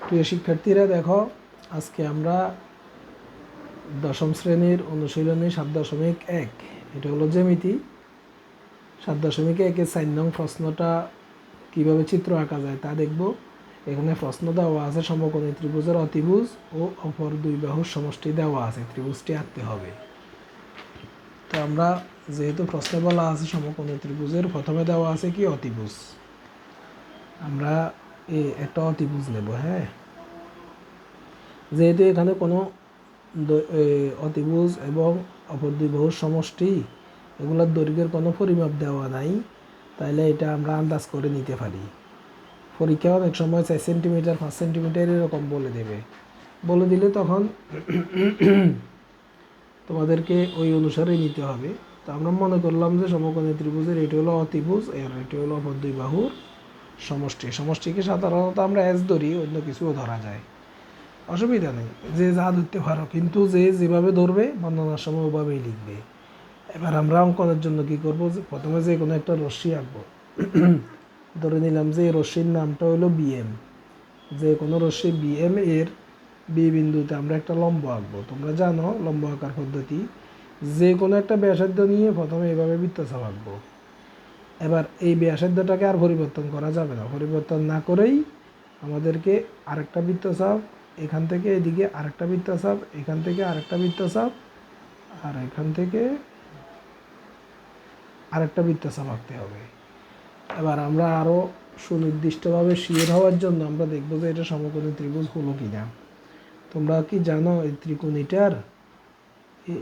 প্রিয় শিক্ষার্থীরা দেখো, আজকে আমরা দশম শ্রেণীর অনুশীলনী 7.1, এটা হলো জ্যামিতি। 7.1-এর 4 নং প্রশ্নটা কীভাবে চিত্র আঁকা যায় তা দেখব। এখানে প্রশ্ন দেওয়া আছে সমকোণী ত্রিভুজের অতিভুজ ও অপর দুই বাহুর সমষ্টি দেওয়া আছে, ত্রিভুজটি আঁকতে হবে। তো আমরা যেহেতু প্রশ্নে বলা আছে সমকোণী ত্রিভুজের প্রথমে দেওয়া আছে কি অতিভুজ, আমরা একটা অতিভুজ নেব। হ্যাঁ, যেহেতু এখানে কোনো অতিভুজ এবং অপর দুই বাহুর সমষ্টি এগুলোর দৈর্ঘ্যের কোনো পরিমাপ দেওয়া নাই, তাইলে এটা আমরা আন্দাজ করে নিতে পারি। পরীক্ষা অনেক সময় 4 সেন্টিমিটার 5 সেন্টিমিটার এরকম বলে দিলে তখন তোমাদেরকে ওই অনুসারে নিতে হবে। তো আমরা মনে করলাম যে সমকোণী ত্রিভুজের এটি হলো অতিভুজ, এর এটি হলো অপর দুই বাহুর সমষ্টিকে সাধারণত আমরা এস ধরি, অন্য কিছুও ধরা যায়, অসুবিধা নেই, যে যা ধরতে পারো, কিন্তু যে যেভাবে ধরবে বর্ণনার সময় ওভাবেই লিখবে। এবার আমরা অঙ্কনের জন্য কি করব, প্রথমে যে কোনো একটা রশ্মি আঁকবো। ধরে নিলাম যে এই রশ্মির নামটা হলো বিএম। যে কোনো রশ্মি বিএম এর বি বিন্দুতে আমরা একটা লম্ব আঁকবো। তোমরা জানো লম্ব আঁকার পদ্ধতি, যে কোনো একটা ব্যাসার্ধ নিয়ে প্রথমে এভাবে বৃত্তচাপ আঁকবো। এবার এই ব্যাসার্ধটাকে আর পরিবর্তন করা যাবে না, পরিবর্তন না করেই আমাদেরকে আরেকটা বৃত্তচাপ, এখান থেকে এদিকে আরেকটা বৃত্তচাপ, এখান থেকে আরেকটা বৃত্তচাপ, আর এখান থেকে আরেকটা বৃত্তচাপ আঁকতে হবে। এবার আমরা আরও সুনির্দিষ্টভাবে শিওর হওয়ার জন্য আমরা দেখব যে এটা সমকোণী ত্রিভুজ হলো কি না। তোমরা কি জানো এই ত্রিকোণীটার,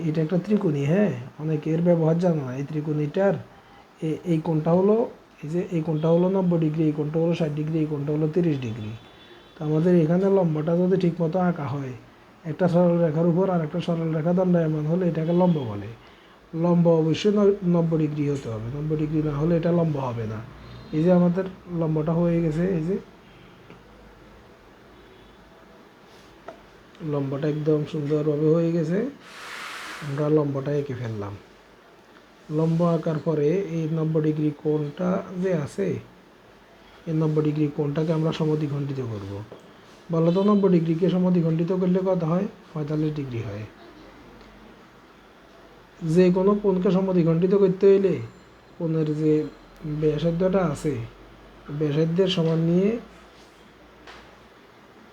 এটা একটা ত্রিকোণী, হ্যাঁ, অনেকের ব্যবহার জানো না। এই ত্রিকোণীটার এই কোণটা হলো, এই যে এই কোণটা হলো 90 ডিগ্রি, এই কোণটা হলো 60 ডিগ্রি, এই কোণটা হলো 30 ডিগ্রি। তো আমাদের এখানে লম্বটা যদি ঠিকমতো আঁকা হয়, একটা সরল রেখার উপর আর একটা সরল রেখা দণ্ডায়মান হলে এটাকে লম্ব বলে। লম্ব অবশ্যই 90 ডিগ্রি হতে হবে, 90 ডিগ্রি না হলে এটা লম্ব হবে না। এই যে আমাদের লম্বটা হয়ে গেছে, এই যে লম্বটা একদম সুন্দরভাবে হয়ে গেছে, আমরা লম্বটা এঁকে ফেললাম। লম্ব আঁকার পরে এই 90 ডিগ্রি কোণটা যে আছে, এই 90 ডিগ্রি কোণটাকে আমরা সমদ্বিখণ্ডিত করব। বলো তো 90 ডিগ্রিকে সমদ্বিখণ্ডিত করলে কত হয়? 45 ডিগ্রি হয়। যে কোনো কোণকে সমদ্বিখণ্ডিত করতে হইলে কোণের যে ব্যাসার্ধটা আছে, ব্যাসার্ধের সমান নিয়ে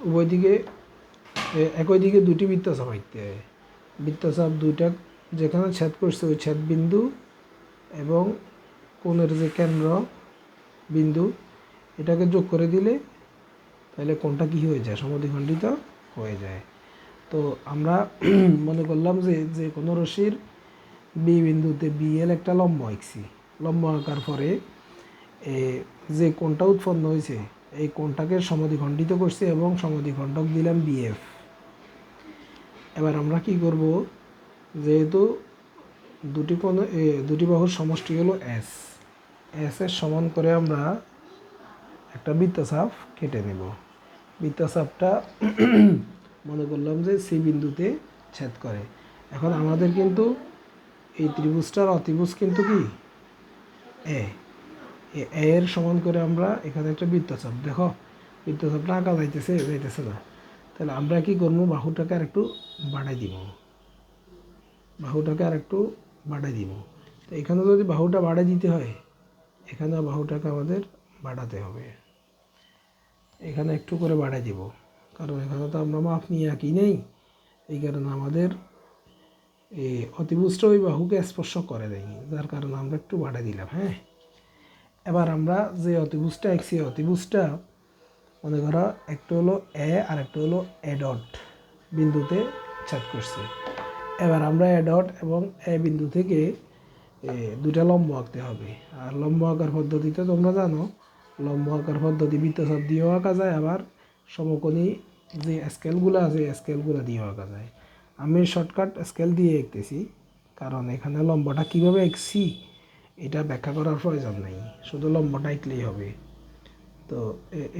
উভয় দিকে একই দিকে দুটি বৃত্তচাপ আঁকতে হয়। বৃত্তচাপ দুইটা যেখানে ছেদ করছে ওই ছেদ বিন্দু এবং কোণের যে কেন্দ্র বিন্দু, এটাকে যোগ করে দিলে তাহলে কোণটা কী হয়ে যায়? সমদ্বিখণ্ডিত হয়ে যায়। তো আমরা মনে করলাম যে কোনো রশ্মির বি বিন্দুতে বিএল একটা লম্ব আঁকছি। লম্ব আঁকার পরে যে কোণটা উৎপন্ন হয়েছে এই কোণটাকে সমদ্বিখণ্ডিত করছি এবং সমদ্বিখণ্ডক দিলাম বিএফ। এবার আমরা কি করব, যেহেতু দুটি বাহুর সমষ্টি হলো এস, এর সমান করে আমরা একটা বৃত্তচাপ কেটে নেব। বৃত্তচাপটা মনে করলাম যে সি বিন্দুতে ছেদ করে। এখন আমাদের কিন্তু এই ত্রিভুজটার অতিভুজ কিন্তু কি এ, এর সমান করে আমরা এখানে একটা বৃত্তচাপ, দেখো বৃত্তচাপটা আঁকা যাইতেছে না। তাহলে আমরা কি করবো, বাহুটাকে আর একটু বাড়াই দিব, তো এখানে যদি বাহুটা বাড়াই দিতে হয়, এখানে বাহুটাকে আমাদের বাড়াতে হবে, এখানে একটু করে বাড়াই দিব, কারণ এখানে তো আমরা মাপ নিয়ে আঁকি নেই, এই কারণে আমাদের এই অতিভুজটা ওই বাহুকে স্পর্শ করে দেয়নি, যার কারণে আমরা একটু বাড়াই দিলাম। হ্যাঁ, এবার আমরা যে অতিভুজটা আঁকছি, অতিভুজটা মনে করো একটা হলো এ আর একটা হলো এ ডট বিন্দুতে ছেদ করছে। এবার আমরা এ ডট এবং এ বিন্দু থেকে দুইটা লম্ব আঁকতে হবে। আর লম্ব আঁকার পদ্ধতিতে তোমরা জানো, লম্ব আঁকার পদ্ধতি বৃত্তচাপ দিয়েও আঁকা যায়, আবার সমকোণী যে স্কেলগুলো আছে স্কেলগুলো দিয়েও আঁকা যায়। আমি শর্টকাট স্কেল দিয়ে আঁকতেছি, কারণ এখানে লম্বটা কীভাবে আঁকছি এটা ব্যাখ্যা করার প্রয়োজন নেই, শুধু লম্বটা আঁকলেই হবে। তো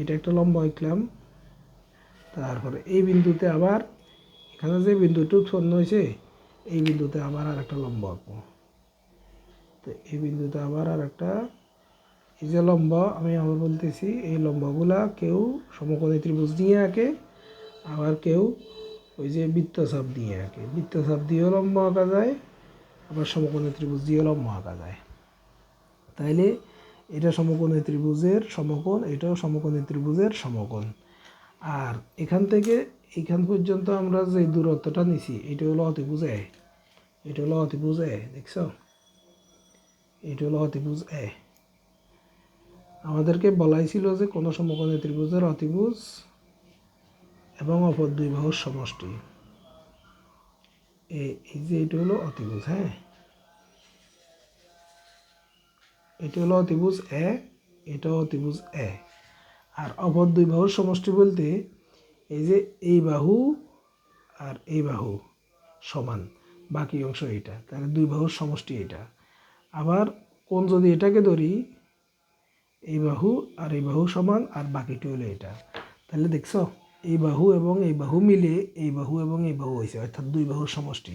এটা একটা লম্ব আঁকলাম, তারপরে এই বিন্দুতে আবার এখানে যে বিন্দুটি উৎপন্ন হয়েছে এই বিন্দুতে আবার আর একটা লম্ব আঁকবো। তো এই বিন্দুতে আবার আর একটা, এই যে লম্ব আমি আবার বলতেছি, এই লম্বগুলা কেউ সমকোণী ত্রিভুজ দিয়ে আঁকে, আবার কেউ ওই যে বৃত্তচাপ দিয়ে আঁকে। বৃত্তচাপ দিয়েও লম্ব আঁকা যায়, আবার সমকোণী ত্রিভুজ দিয়েও লম্ব আঁকা যায়। তাইলে এটা সমকোণী ত্রিভুজের সমকোণ, এটাও সমকোণী ত্রিভুজের সমকোণ। আর এখান থেকে এখান পর্যন্ত আমরা যে দূরত্বটা নিছি এটা হলো অতিভুজ এ, এটা হলো অতিভুজ এ, দেখছ? এটা হলো অতিভুজ এ। আমাদেরকে বলাই ছিল যে কোনো সমকোণী ত্রিভুজের অতিভুজ এবং অপর দুই বাহুর সমষ্টি। এই যে এটা হলো অতিভুজ, হ্যাঁ, এটা হলো অতিভুজ এ, এটাও অতিভুজ এ। আর অপর দুই বাহুর সমষ্টি বলতে এই যে এই বাহু আর এই বাহু সমান, বাকি অংশ এটা, তাহলে দুই বাহুর সমষ্টি এটা। আবার কোণ যদি এটাকে ধরি, এই বাহু আর এই বাহু সমান, আর বাকিটি হলো এটা। তাহলে দেখছো এই বাহু এবং এই বাহু মিলে এই বাহু এবং এই বাহু হয়েছে, অর্থাৎ দুই বাহুর সমষ্টি।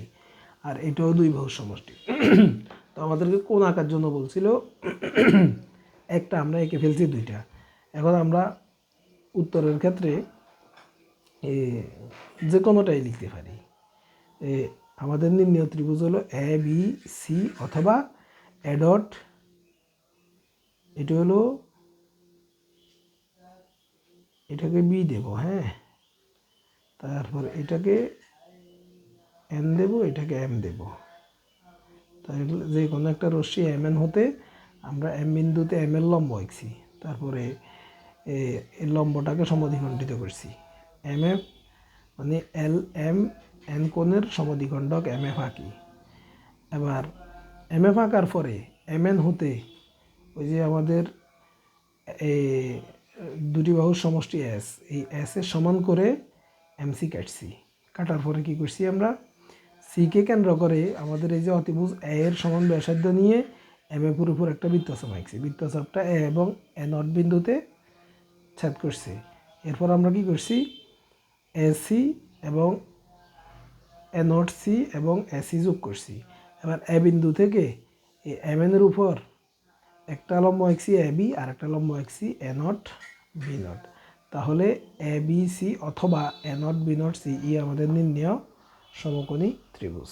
আর এটাও দুই বাহুর সমষ্টি। তো আমাদেরকে কোণ আঁকার জন্য বলছিল, একটা আমরা এঁকে ফেলছি, দুইটা। এখন আমরা উত্তরের ক্ষেত্রে যে কোনোটাই লিখতে পারি। আমাদের নির্ণয় ত্রিভুজ হলো এ বি সি অথবা এ ডট, এটা হলো, এটাকে বি দেব, হ্যাঁ, তারপর এটাকে এন দেব, এটাকে এম দেব। তাহলে যে কোনো একটা রশ্মি এম এন হতে আমরা এম বিন্দুতে এম এর লম্ব আঁকছি, তারপরে এই লম্বটাকে সমদ্বিখণ্ডিত করছি। এম এফ মানে এল এম এন কোণের সমদ্বিখণ্ডক এম এফ আঁকি। এবার এম এফ আঁকার পরে এম এন হতে ওই যে আমাদের এই দুটি বাহুর সমষ্টি এস, এই এস এর সমান করে এমসি কাটছি। কাটার পরে কি করছি আমরা, সিকে কেন্দ্র করে আমাদের এই যে অতিভুজ এ এর সমান ব্যাসার্ধ নিয়ে এম এ পুরোপুর একটা বৃত্তচাপ আঁকছি। বৃত্তচাপটা এ এবং এ নট বিন্দুতে ছেদ করছে। এরপর আমরা কি করছি, এসি এবং এ নট সি এবং এসি যোগ করছি। এবার এ বিন্দু থেকে এই এম এন এর উপর একটা লম্ব আঁকছি এ বি, আর একটা লম্ব আঁকছি এ নট বি নট। তাহলে এ বি সি অথবা A not B not C ই আমাদের নির্ণেয় সমকোণী ত্রিভুজ।